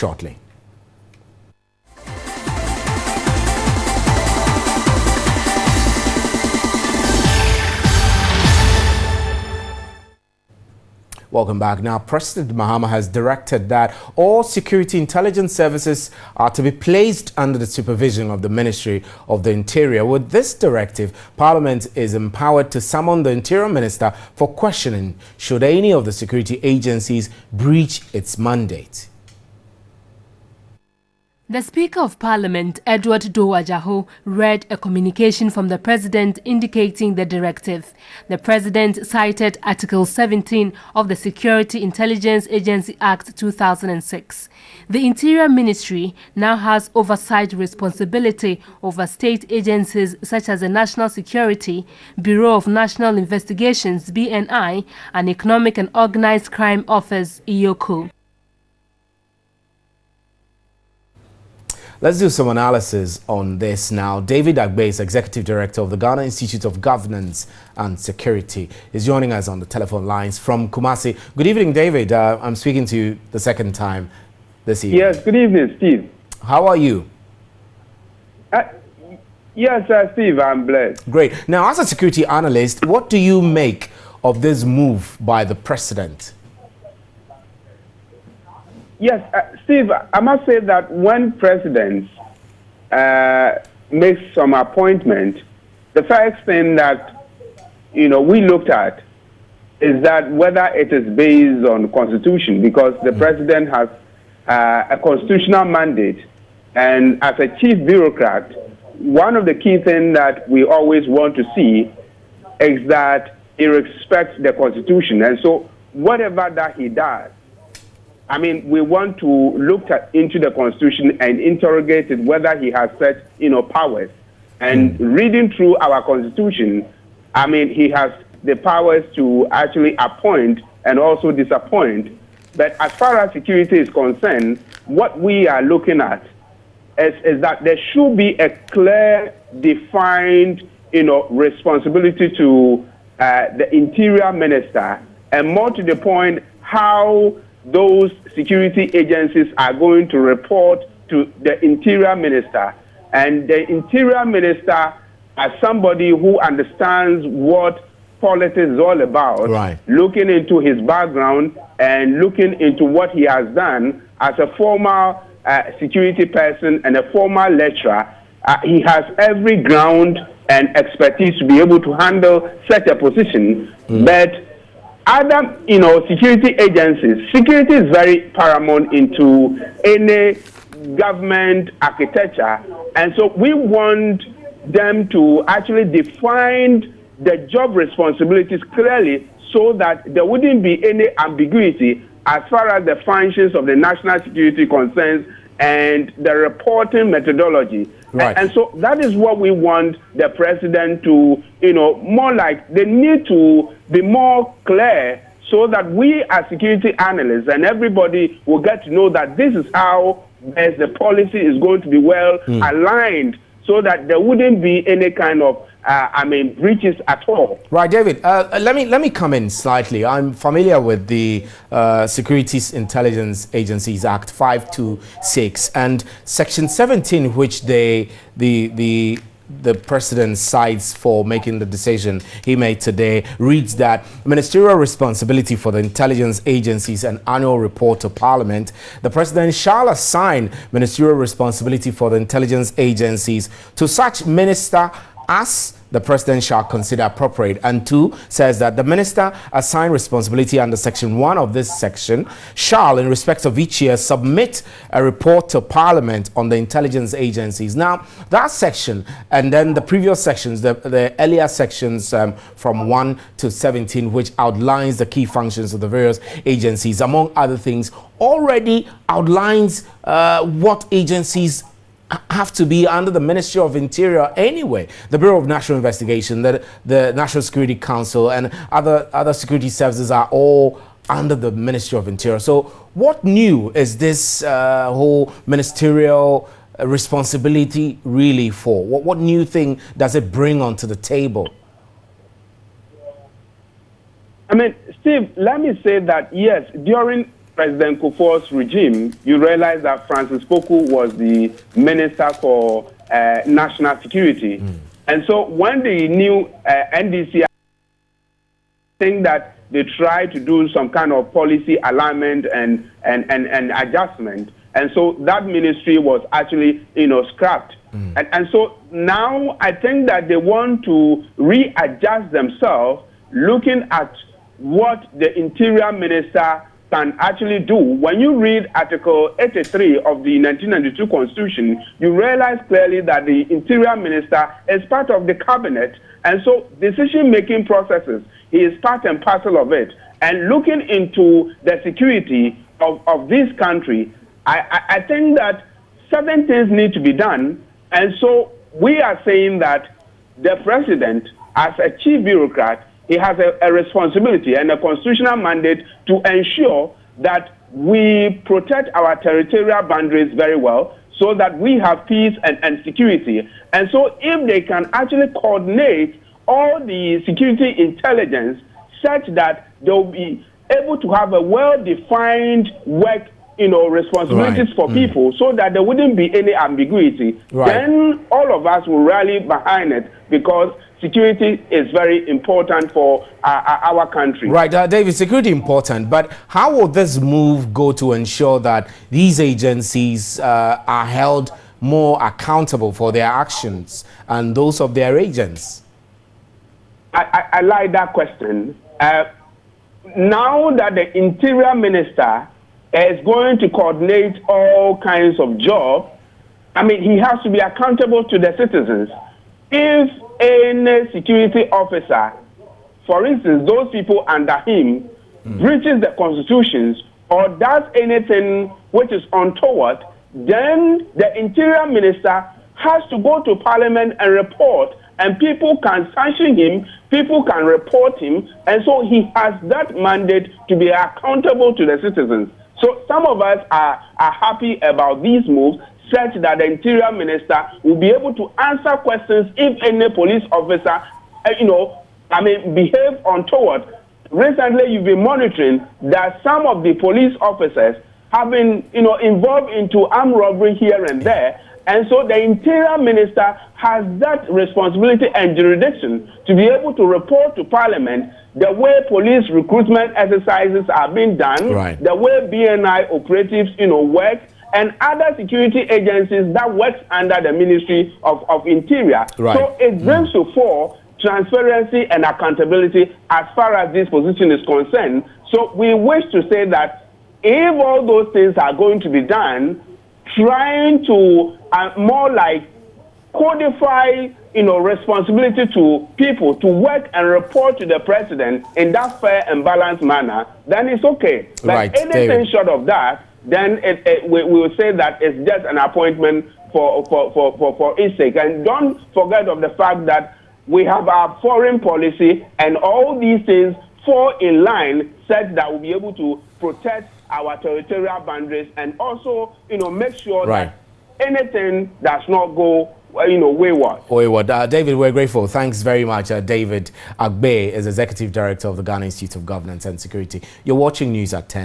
shortly. Welcome back. Now, President Mahama has directed that all security intelligence services are to be placed under the supervision of the Ministry of the Interior. With this directive, Parliament is empowered to summon the Interior Minister for questioning should any of the security agencies breach its mandate. The Speaker of Parliament, Edward Dowajaho, read a communication from the President indicating the directive. The President cited Article 17 of the Security Intelligence Agency Act 2006. The Interior Ministry now has oversight responsibility over state agencies such as the National Security, Bureau of National Investigations (BNI), and Economic and Organized Crime Office (EOCO). Let's do some analysis on this now. David Agbe is Executive Director of the Ghana Institute of Governance and Security. Is joining us on the telephone lines from Kumasi. Good evening, David. I'm speaking to you the second time this evening. Yes, good evening, Steve. How are you? Yes, Steve, I'm blessed. Great. Now, as a security analyst, what do you make of this move by the President? Yes, Steve, I must say that when presidents make some appointment, the first thing that, we looked at is that whether it is based on the Constitution, because the president has a constitutional mandate. And as a chief bureaucrat, one of the key things that we always want to see is that he respects the Constitution. And so whatever that he does, we want to look into the Constitution and interrogate it whether he has such, powers. And reading through our Constitution, he has the powers to actually appoint and also disappoint. But as far as security is concerned, what we are looking at is that there should be a clear, defined, responsibility to the Interior Minister, and more to the point, how those security agencies are going to report to the Interior Minister. And the Interior Minister, as somebody who understands what politics is all about, right, looking into his background and looking into what he has done as a former security person and a former lecturer, he has every ground and expertise to be able to handle such a position. But other, security agencies, security is very paramount into any government architecture. And so we want them to actually define the job responsibilities clearly so that there wouldn't be any ambiguity as far as the functions of the national security concerns and the reporting methodology. Right. And so that is what we want the president to, more like they need to be more clear so that we as security analysts and everybody will get to know that this is how as the policy is going to be well aligned so that there wouldn't be any kind of breaches at all. Right, David. Let me come in slightly. I'm familiar with the Securities Intelligence Agencies Act 526 and Section 17, which the president cites for making the decision he made today, reads that ministerial responsibility for the intelligence agencies and annual report to Parliament. The president shall assign ministerial responsibility for the intelligence agencies to such minister as the president shall consider appropriate. And 2 says that the minister assigned responsibility under Section 1 of this section shall, in respect of each year, submit a report to Parliament on the intelligence agencies. Now, that section and then the previous sections, the earlier sections from 1 to 17, which outlines the key functions of the various agencies, among other things, already outlines what agencies have to be under the Ministry of Interior anyway. The Bureau of National Investigation, the National Security Council, and other security services are all under the Ministry of Interior. So what new is this whole ministerial responsibility really for? What new thing does it bring onto the table? Steve, let me say that, yes, during President Kufuor's regime, you realize that Francis Poku was the Minister for National Security. And so when the new NDC, I think that they tried to do some kind of policy alignment and adjustment. And so that ministry was actually, scrapped. And so now I think that they want to readjust themselves, looking at what the Interior Minister can actually do. When you read Article 83 of the 1992 Constitution, you realize clearly that the Interior Minister is part of the cabinet, and so decision-making processes, he is part and parcel of it. And looking into the security of this country, I think that certain things need to be done, and so we are saying that the president, as a chief bureaucrat, he has a responsibility and a constitutional mandate to ensure that we protect our territorial boundaries very well so that we have peace and security. And so if they can actually coordinate all the security intelligence such that they'll be able to have a well-defined work responsibilities for people so that there wouldn't be any ambiguity, then all of us will rally behind it, because security is very important for our country. Right, David, security important, but how will this move go to ensure that these agencies are held more accountable for their actions and those of their agents? I like that question. Now that the Interior Minister is going to coordinate all kinds of jobs, I mean, he has to be accountable to the citizens. If any security officer, for instance, those people under him, breaches the constitutions or does anything which is untoward, then the Interior Minister has to go to Parliament and report, and people can sanction him, people can report him, and so he has that mandate to be accountable to the citizens. So some of us are happy about these moves, such that the Interior Minister will be able to answer questions if any police officer, behave untoward. Recently, you've been monitoring that some of the police officers have been, involved into armed robbery here and there. And so the Interior Minister has that responsibility and jurisdiction to be able to report to Parliament the way police recruitment exercises are being done, the way BNI operatives, work, and other security agencies that works under the Ministry of Interior. So it brings to fore transparency and accountability as far as this position is concerned. So we wish to say that if all those things are going to be done, trying to more like codify, responsibility to people to work and report to the president in that fair and balanced manner, then it's okay. But anything David. short of that, then we will say that it's just an appointment for its sake. And don't forget of the fact that we have our foreign policy, and all these things fall in line such that we'll be able to protect our territorial boundaries and also, make sure that anything does not go, wayward. David, we're grateful. Thanks very much. David Agbe is Executive Director of the Ghana Institute of Governance and Security. You're watching News at 10.